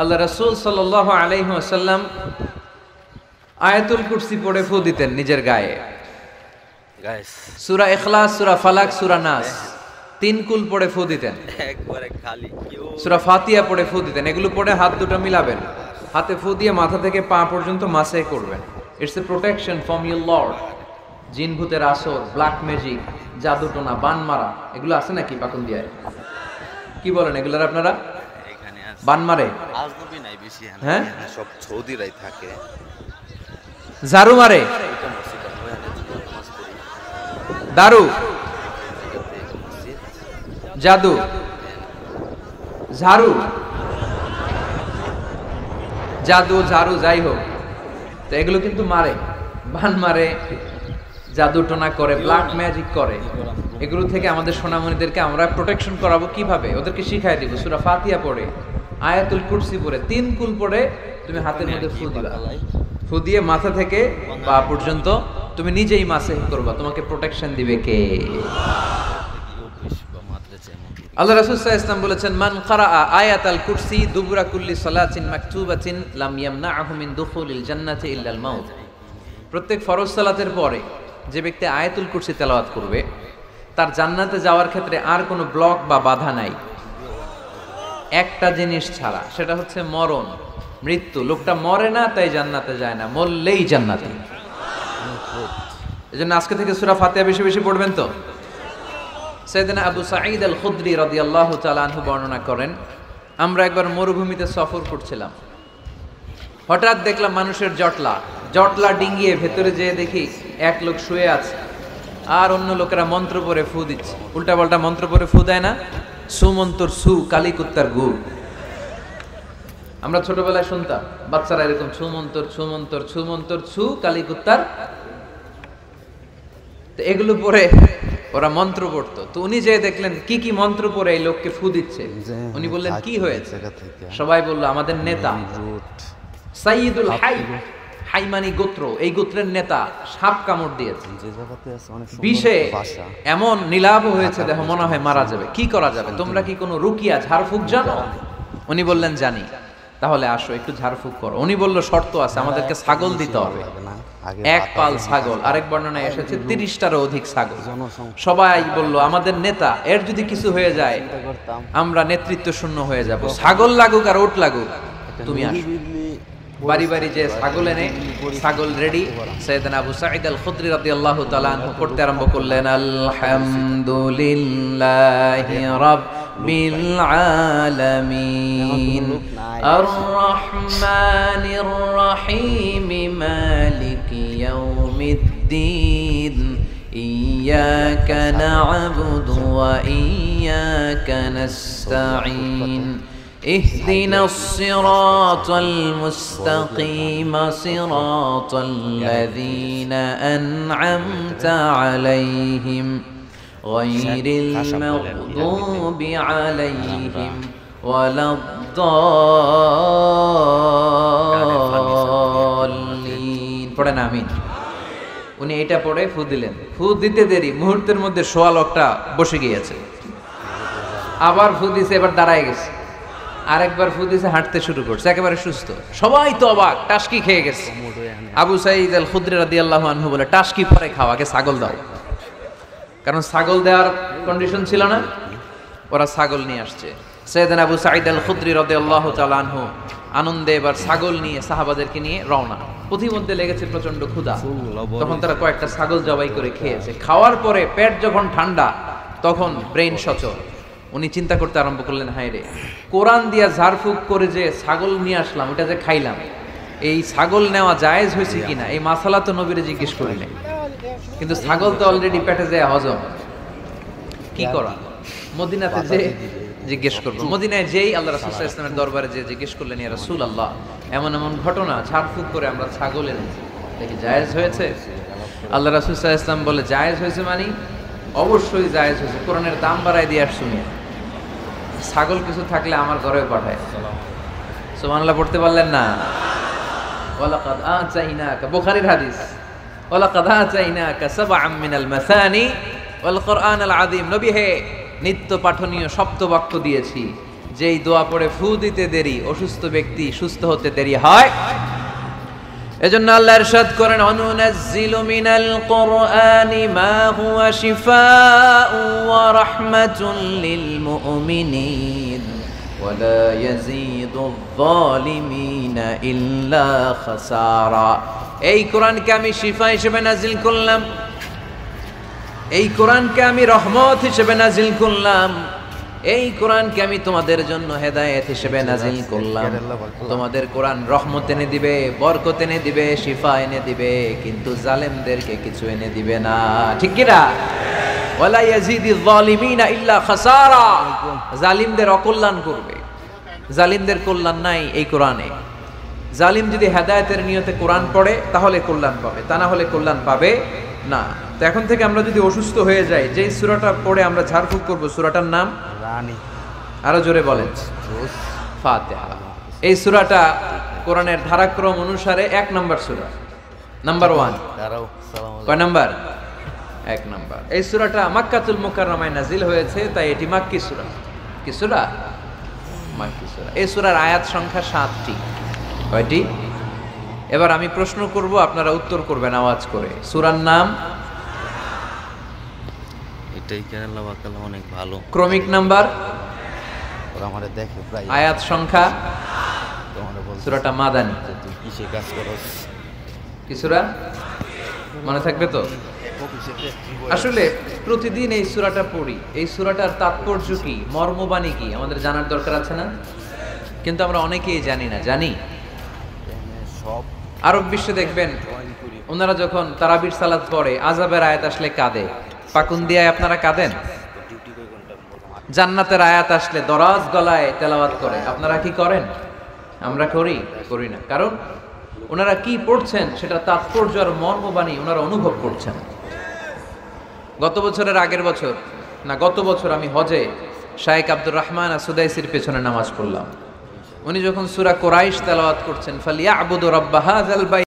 আল্লাহ রাসূল সাল্লাল্লাহু আলাইহি ওয়াসাল্লাম আয়াতুল কুরসি পড়ে ফু দিতেন নিজের গায়ে। সূরা ইখলাস, সূরা ফালাক, সূরা নাস, তিন কুল পড়ে ফু দিতেন। একবারে খালি সূরা ফাতিহা পড়ে ফু দিতেন। এগুলো পড়ে হাত দুটো মিলাবেন, হাতে ফু দিয়ে মাথা থেকে পা পর্যন্ত মাসে করবেন। It's a protection from your Lord. জিন ভূতের আসর, ব্ল্যাক ম্যাজিক, জাদুটোনা, বান মারা, এগুলো আছে নাকি পাকুন্দিয়ায়? কি বলেন এগুলোর আপনারা? এখানে আছে বান মারে, আজনবী নাই বেশি, হ্যাঁ সব সৌদিরাই থাকে। ঝাড়ু মারে, দারু, জাদু, ঝাড়ু, জাদু, ঝাড়ু, যাই হোক, তো এগুলো কিন্তু মারে, বান মারে, জাদু টোনা করে, ব্ল্যাক ম্যাজিক করে। এগুলো থেকে আমাদের সোনামণিদেরকে আমরা প্রোটেকশন করাবো কিভাবে? ওদেরকে শিখাই দিব। সূরা ফাতিহা পড়ে, আয়াতুল কুরসি পড়ে, তিন কুল পড়ে তুমি হাতের মধ্যে ফু দিবা। ফু দিয়ে মাথা থেকে পা পর্যন্ত তুমি নিজেই মাসে করবা। তোমাকে প্রোটেকশন দিবে কে? আল্লাহ রাসূল সাল্লাল্লাহু আলাইহি ওয়াসাল্লাম বলেছেন, মান ক্বারাআ আয়াতাল কুরসি দুবুরা কুল্লি সালাতিন মাকতুবাতিন লাম ইয়ামনাহু মিন দুখুলিল জান্নাতি ইল্লাল মাউত। প্রত্যেক ফরজ সালাতের পরে যে ব্যক্তি আয়াতুল কুরসি তেলাওয়াত করবে, তার জান্নাতে যাওয়ার ক্ষেত্রে আর কোনো ব্লক বা বাধা নাই, একটা জিনিস ছাড়া, সেটা হচ্ছে মরণ, মৃত্যু। লোকটা মরে না তাই জান্নাতে যায় না, মরলেই জান্নাতে। এজন্য আজকে থেকে সূরা ফাতিহা বেশি বেশি পড়বেন। তো সাইয়েদনা আবু সাঈদ আল খুদরি রাদিয়াল্লাহু তাআলা আনহু বর্ণনা করেন, আমরা একবার মরুভূমিতে সফর করছিলাম, হঠাৎ দেখলাম মানুষের জটলা ডিঙ্গিয়ে ভেতরে যেয়ে দেখি এক লোক শুয়ে আছে, আর অন্য লোকেরা মন্ত্র পড়ে ফু দিচ্ছে। উল্টা পাল্টা মন্ত্র পড়ে ফু দেয় না, সুমন্তর সু, কালী কুত্তার গু। আমরা ছোটবেলায় শুনতাম বাচ্চারা এরকম ছুমন্তর ছুমন্তর ছুমন্তর ছু, কালী কুত্তার। তো এগুলো পরে ওরা মন্ত্র পড়তো। তো উনি যে দেখলেন কি কি মন্ত্র পড়ে এই লোককে ফু দিচ্ছে, উনি বললেন কি হয়েছে? সবাই বললো আমাদের নেতা সাইয়্যিদুল হাই, হাইমানি গোত্র, এই গোত্রের নেতা সাপ কামড় দিয়েছে, বিষে এমন নীলাভ হয়েছে দেহ মনে হয় মারা যাবে। কি করা যাবে? তোমরা কি কোনো রুকিয়া ঝাড়ফুঁক জানো? উনি বললেন জানি। তাহলে আসো একটু ঝাড়ফুঁক করো। উনি বলল শর্ত আছে, আমাদেরকে ছাগল দিতে হবে, এক পাল ছাগল। আরেক বর্ণনায় এসেছে 30টারও অধিক ছাগল। সবাই বলল আমাদের নেতা, এর যদি কিছু হয়ে যায় আমরা নেতৃত্ব শূন্য হয়ে যাব, ছাগল লাগুক আর ওট লাগুক, তুমি আসো। বাড়ি বাড়ি যে ছাগল এনে, ছাগল রেডি। সাইয়েদনা আবু সাঈদ আল খুদরি রাদিয়াল্লাহু তাআলা আনহু পড়তে আরম্ভ করলেন, আলহামদুলিল্লাহি রাব্বিল আলামিন আর রহমানির রহিম মালিকি ইয়াউমিদ্দিন ইয়াকা না'বুদু ওয়া ইয়াকা নাস্তাঈন اهدنا الصراط المستقيم صراط الذين أنعمت عليهم غير المغضوب عليهم ولا الضالين। পড়েন আমিন। উনি এটা পড়ে ফু দিলেন। ফু দিতে দেরি, মুহূর্তের মধ্যে সোয়া লোকটা বসে গিয়েছে। আবার ফু দিছে, এবার দাঁড়ায় গেছে। আরেকবার ফু দিছে, হাঁটতে শুরু করছে, একেবারে সুস্থ। সবাই তো অবাক, টাসকি খেয়ে গেছে। আবু সাঈদ আল খুদরি রাদিয়াল্লাহু আনহু বলে, টাসকি পরে খাও, আগে ছাগল দাও। কারণ ছাগল দেওয়ার কন্ডিশন ছিল না, ওরা ছাগল নিয়ে আসছে। সাইয়েদনা আবু সাঈদ আল খুদরি রাদিয়াল্লাহু তাআলা আনহু আনন্দে এবার ছাগল নিয়ে সাহাবাদেরকে নিয়ে রওনা। পথিমধ্যে লেগেছে প্রচন্ড ক্ষুধা, তখন তারা কয়েকটা ছাগল জবাই করে খেয়েছে। খাওয়ার পরে পেট যখন ঠান্ডা, তখন ব্রেইন সচল। উনি চিন্তা করতে আরম্ভ করলেন, হায় রে, কোরআন দিয়া ঝাড়ফুঁক করে যে ছাগল নিয়ে আসলাম, ওটা যে খাইলাম, এই ছাগল নেওয়া জায়েজ হয়েছে কিনা এই মাসালা তো নবীরে জিজ্ঞেস করি নাই, কিন্তু ছাগল তো অলরেডি পেটে যায় হজম, কি করা? মদিনাতে যে জিজ্ঞেস করবো। মদিনায় যেই আল্লাহ রাসূল সাল্লাল্লাহু আলাইহি ওয়াসাল্লামের দরবারে যে জিজ্ঞেস করলেন, ইয়া রাসূলুল্লাহ, এমন এমন ঘটনা, ঝাড়ফুঁক করে আমরা ছাগল এনেছি, দেখি জায়েজ হয়েছে? আল্লাহ রাসূল সাল্লাল্লাহু আলাইহি ওয়াসাল্লাম বলে, জায়েজ হয়েছে মানে অবশ্যই জায়েজ হয়েছে, কোরআনের দাম বাড়ায় দিয়ে আসছো। ছাগল কিছু থাকলে আমার ঘরেও পাঠায়। সুবহানাল্লাহ পড়তে পারলেন না? ওয়ালাকাদ আতাইনাকা, বুখারীর হাদিস, ওয়ালাকাদ আতাইনাকা সাবআম মিনাল মাসানি ওয়াল কুরআনাল আযীম। নবী হে, নিত্য পাঠনীয় সপ্তবাক্য দিয়েছি, যেই দোয়া পড়ে ফু দিতে দেরি অসুস্থ ব্যক্তি সুস্থ হতে দেরি হয়। এজন্য আল্লাহ ইরশাদ করেন, অনুনাজ্জিলু মিনাল কুরআনি মা হুয়া শিফাউ ওয়া রাহমাতুল লিল মুমিনিন ওয়া লা ইয়াজিদুয যালিমিনা ইল্লা খাসারা। এই কোরআনকে আমি শিফা হিসেবে নাজিল করলাম, এই কোরআনকে আমি রহমত হিসেবে নাজিল করলাম, এই কোরআনকে আমি তোমাদের জন্য হেদায়েত হিসেবে নাজিল করলাম। তোমাদের কোরআন রহমত এনে দিবে, বরকত এনে দিবে, শিফা এনে দিবে, কিন্তু জালেমদেরকে কিছু এনে দিবে না। ঠিক কি না? ওয়ালা ইয়াজিদিয যালিমিনা ইল্লা খাসারা। জালিমদের অকল্যাণ করবে, জালিমদের কল্যাণ নাই এই কোরআনে। জালিম যদি হেদায়েতের নিয়তে কোরআন পড়ে তাহলে কল্যাণ পাবে, তা না হলে কল্যাণ পাবে না। তো এখন থেকে আমরা যদি অসুস্থ হয়ে যাই, যেই সূরাটা পড়ে আমরা ঝাড়ফুঁক করব, সূরাটার নাম রানী। আরো জোরে বলেন, ফাতিহা। এই সূরাটা কোরআনের ধারাক্রম অনুসারে 1 নম্বর সূরা, নাম্বার 1। কয় নাম্বার? 1 নাম্বার। এই সূরাটা মক্কাতুল মুকাররমায় নাজিল হয়েছে, তাই এটি মাক্কি সূরা। কি সূরা? মাক্কি সূরা। এই সূরার আয়াত সংখ্যা 7টি। কয়টি? এবার আমি প্রশ্ন করব, আপনারা উত্তর করবেন আওয়াজ করে। সূরার নাম? এটাই কেরালা বাকালা অনেক ভালো। ক্রমিক নাম্বার? ওরা আমারে দেখে প্রায়। আয়াত সংখ্যা? তোমারে বলছে সূরাটা মাদানী। তুই কিসে কাজ করস? কি সূরা? মনে থাকবে তো? আসলে প্রতিদিন এই সূরাটা পড়ি, এই সূরাটার তাৎপর্য কি, মর্মবাণী কি আমাদের জানার দরকার আছে না? কিন্তু আমরা অনেকেই জানি না। জানি? সব আরব বিশ্বে দেখবেন ওনারা যখন তারাবির সালাত পড়ে, আযাবের আয়াত আসলে কাঁদে। পাকুন্দিয়ায় আপনারা কাঁদেন? জান্নাতের আয়াত আসলে দরাজ গলায় তেলাওয়াত করে। আপনারা কি করেন? আমরা করি না। কারণ ওনারা কি পড়ছেন সেটা তাৎপর্য আর মর্মবাণী ওনারা অনুভব করছেন। গত বছরের আগের বছর না, গত বছর আমি হজে শাইখ আব্দুর রহমান আসুদাইসির পেছনে নামাজ পড়লাম। উনি যখন সূরা কুরাইশ তেলাওয়াত করছেন, ফালিয়াবুদু রাব্বা হাযাল বাইত